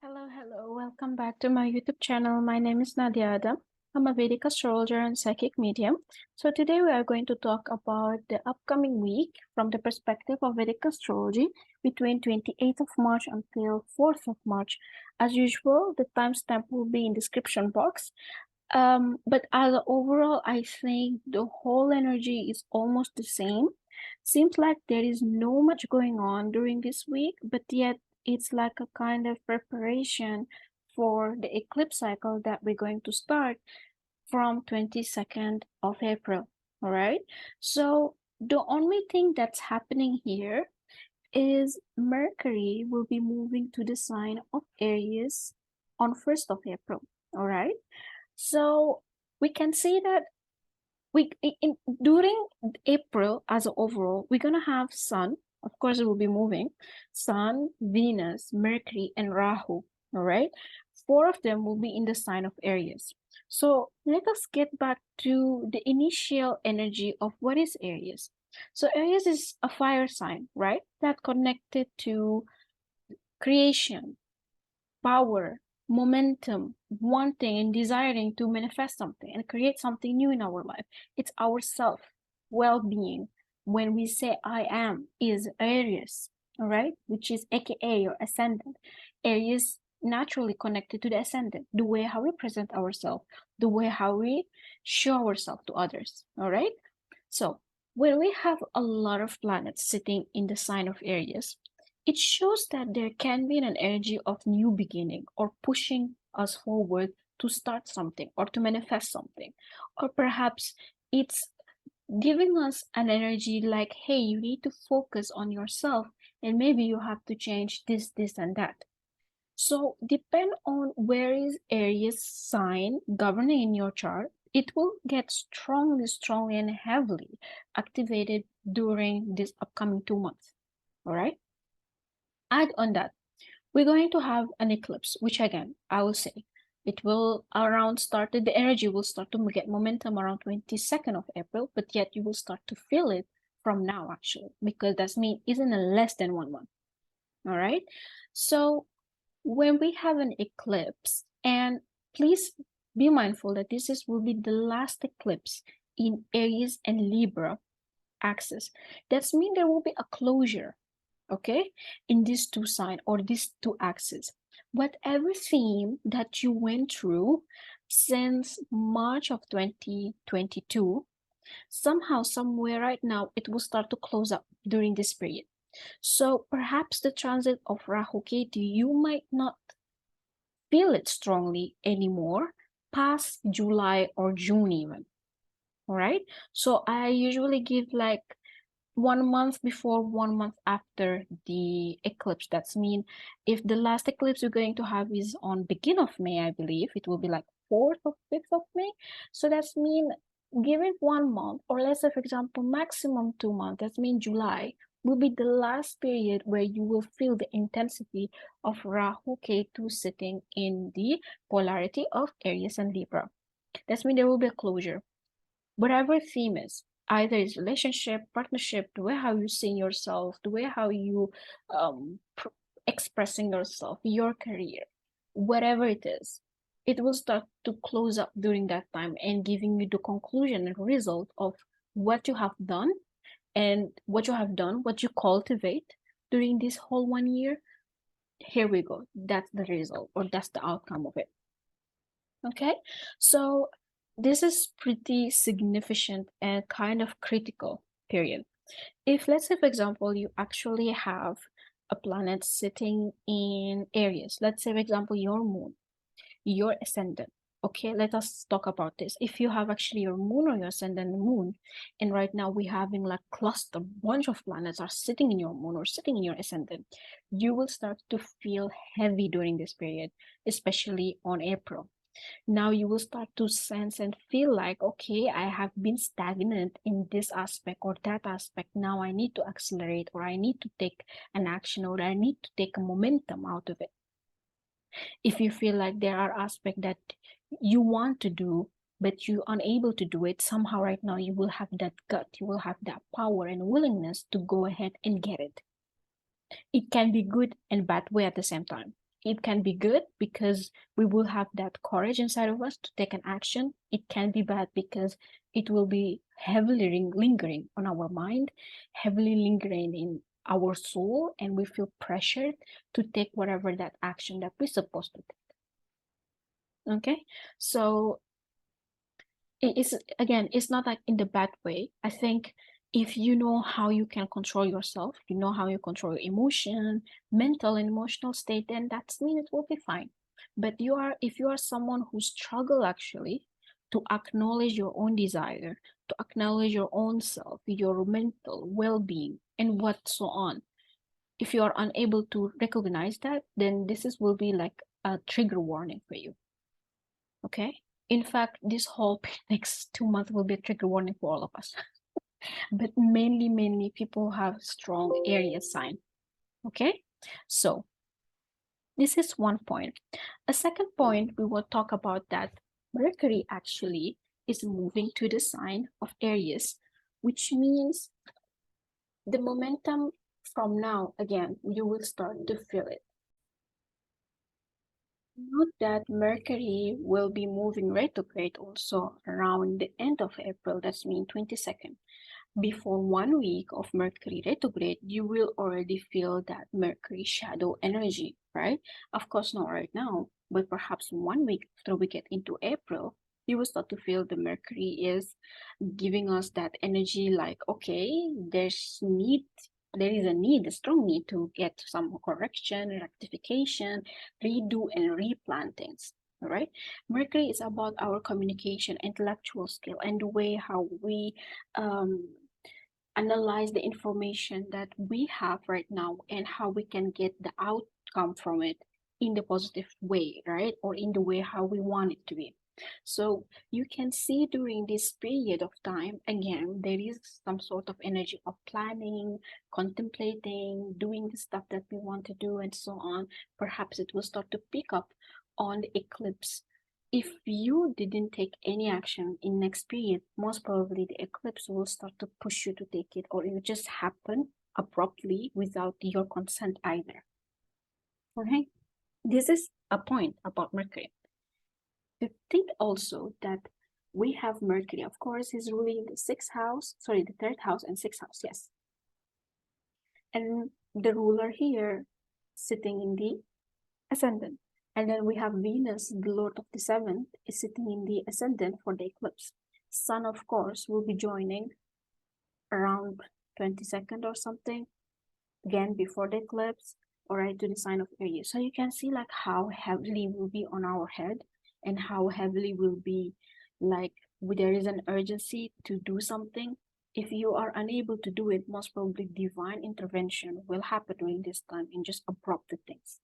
Hello. Welcome back to my YouTube channel. My name is Nadia. I'm a Vedic astrologer and psychic medium. So today we are going to talk about the upcoming week from the perspective of Vedic astrology between 28th of March until 4th of March. As usual, the timestamp will be in description box. But as overall, I think the whole energy is almost the same. Seems like there is no much going on during this week, but yet it's like a kind of preparation for the eclipse cycle that we're going to start from 22nd of April. All right. So the only thing that's happening here is Mercury will be moving to the sign of Aries on 1st of April. All right. So we can see that during April as an overall, we're gonna have Sun. Of course, it will be moving. Sun, Venus, Mercury, and Rahu. All right, 4 of them will be in the sign of Aries. So let us get back to the initial energy of what is Aries. So Aries is a fire sign, right? That connected to creation, power, momentum, wanting and desiring to manifest something and create something new in our life. It's our self well-being. When we say I am is Aries, all right, which is AKA your ascendant. Aries naturally connected to the ascendant, the way how we present ourselves, the way how we show ourselves to others, all right? So when we have a lot of planets sitting in the sign of Aries, it shows that there can be an energy of new beginning or pushing us forward to start something or to manifest something. Or perhaps it's giving us an energy like, hey, you need to focus on yourself and maybe you have to change this, and that. So depend on where is Aries sign governing in your chart, it will get strongly and heavily activated during this upcoming 2 months. All right. Add on that, we're going to have an eclipse, which again, I will say, it will the energy will start to get momentum around 22nd of April, but yet you will start to feel it from now actually, because that means isn't less than 1 month. All right. So when we have an eclipse, and please be mindful that will be the last eclipse in Aries and Libra axis. That means there will be a closure, okay, in these two signs or these two axes. Whatever theme that you went through since March of 2022, somehow, somewhere right now, it will start to close up during this period. So perhaps the transit of Rahu Ketu, you might not feel it strongly anymore past July or June even. All right. So I usually give like 1 month before, 1 month after the eclipse. That's mean if the last eclipse we're going to have is on beginning of May, I believe it will be like 4th or 5th of May. So that's mean give it 1 month, or let's say for example maximum 2 months. That means July will be the last period where you will feel the intensity of Rahu Ketu sitting in the polarity of Aries and Libra. That means there will be a closure. Whatever theme is, either it's relationship, partnership, the way how you see yourself, the way how you expressing yourself, your career, whatever it is, it will start to close up during that time and giving you the conclusion and result of what you have done and what you cultivate during this whole 1 year. Here we go. That's the result, or that's the outcome of it. Okay, so this is pretty significant and kind of critical period. If let's say for example you actually have a planet sitting in Aries, let's say for example your moon, your ascendant. Okay, let us talk about this. If you have actually your moon or your ascendant moon, and right now we're having like cluster, bunch of planets are sitting in your moon or sitting in your ascendant, you will start to feel heavy during this period, especially on April. Now you will start to sense and feel like, okay, I have been stagnant in this aspect or that aspect. Now I need to accelerate, or I need to take an action, or I need to take a momentum out of it. If you feel like there are aspects that you want to do, but you're unable to do it, somehow right now you will have that gut, you will have that power and willingness to go ahead and get it. It can be good and bad way at the same time. It can be good because we will have that courage inside of us to take an action. It can be bad because it will be heavily lingering on our mind, heavily lingering in our soul, and we feel pressured to take whatever that action that we're supposed to take. Okay, so it's, again, it's not like in the bad way. I think if you know how you can control yourself, you know how you control your emotion, mental and emotional state, then that means it will be fine. But if you are someone who struggle actually to acknowledge your own desire, to acknowledge your own self, your mental well-being, and what so on, if you are unable to recognize that, then will be like a trigger warning for you. Okay, in fact, this whole next 2 months will be a trigger warning for all of us. But mainly people have strong Aries sign. Okay, so this is one point. A second point, we will talk about that Mercury actually is moving to the sign of Aries, which means the momentum from now, again, you will start to feel it. Note that Mercury will be moving retrograde also around the end of April, that's mean 22nd. Before 1 week of Mercury retrograde, you will already feel that Mercury shadow energy, right? Of course, not right now, but perhaps 1 week after we get into April, you will start to feel the Mercury is giving us that energy like, okay, there is a strong need to get some correction, rectification, redo, and replan things. All right. Mercury is about our communication, intellectual skill, and the way how we analyze the information that we have right now and how we can get the outcome from it in the positive way, right? Or in the way how we want it to be. So you can see during this period of time, again, there is some sort of energy of planning, contemplating, doing the stuff that we want to do, and so on. Perhaps it will start to pick up on the eclipse. If you didn't take any action in next period, most probably the eclipse will start to push you to take it, or it will just happen abruptly without your consent either. Okay, this is a point about Mercury. To think also that we have Mercury, of course, is ruling the the third house and sixth house, yes. And the ruler here sitting in the ascendant. And then we have Venus, the lord of the seventh, is sitting in the ascendant for the eclipse. Sun, of course, will be joining around 22nd or something, again before the eclipse, all right, to the sign of Aries. So you can see like how heavily will be on our head and how heavily will be like there is an urgency to do something. If you are unable to do it, most probably divine intervention will happen during this time and just abrupt the things,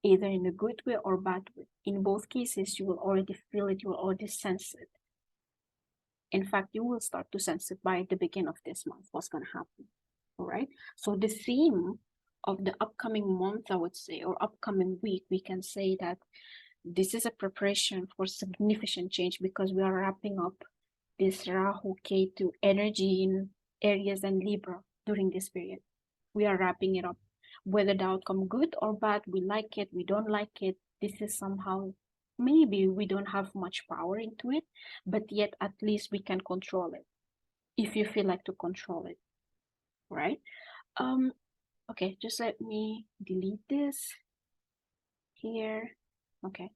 either in a good way or bad way. In both cases, you will already feel it, you will already sense it. In fact, you will start to sense it by the beginning of this month, what's going to happen. All right. So the theme of the upcoming month, I would say, or upcoming week, we can say that this is a preparation for significant change because we are wrapping up this Rahu Ketu energy in Aries and Libra during this period. We are wrapping it up. Whether the outcome good or bad, we like it, we don't like it. This is somehow, maybe we don't have much power into it, but yet at least we can control it if you feel like to control it, right? Okay, just let me delete this here. Okay.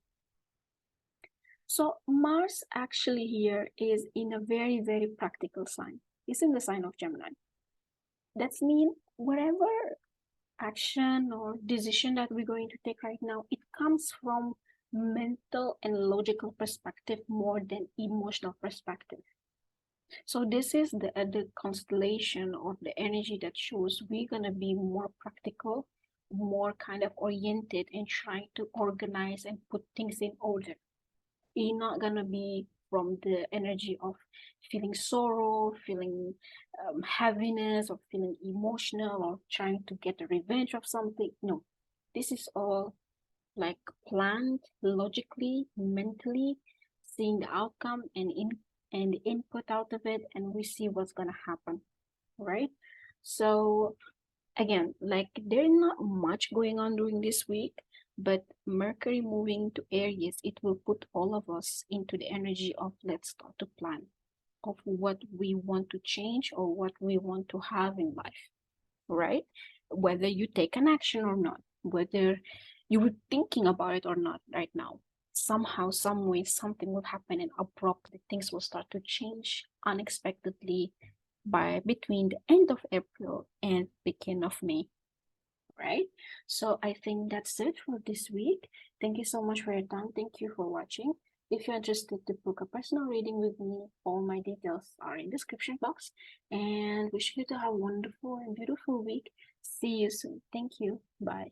So Mars actually here is in a very practical sign. It's in the sign of Gemini. That's mean whatever action or decision that we're going to take right now, it comes from mental and logical perspective more than emotional perspective. So this is the constellation or the energy that shows we're gonna be more practical, more kind of oriented and trying to organize and put things in order. You're not gonna be from the energy of feeling sorrow, feeling heaviness, or feeling emotional, or trying to get a revenge of something. No, this is all like planned logically, mentally, seeing the outcome and the input out of it, and we see what's gonna happen, right? So again, like there's not much going on during this week, But Mercury moving to Aries, it will put all of us into the energy of let's start to plan of what we want to change or what we want to have in life, right? Whether you take an action or not, whether you were thinking about it or not right now, somehow, some way, something will happen and abruptly things will start to change unexpectedly by between the end of April and beginning of May, right? So I think that's it for this week. Thank you so much for your time. Thank you for watching. If you're interested to book a personal reading with me, all my details are in the description box. And wish you to have a wonderful and beautiful week. See you soon. Thank you. Bye.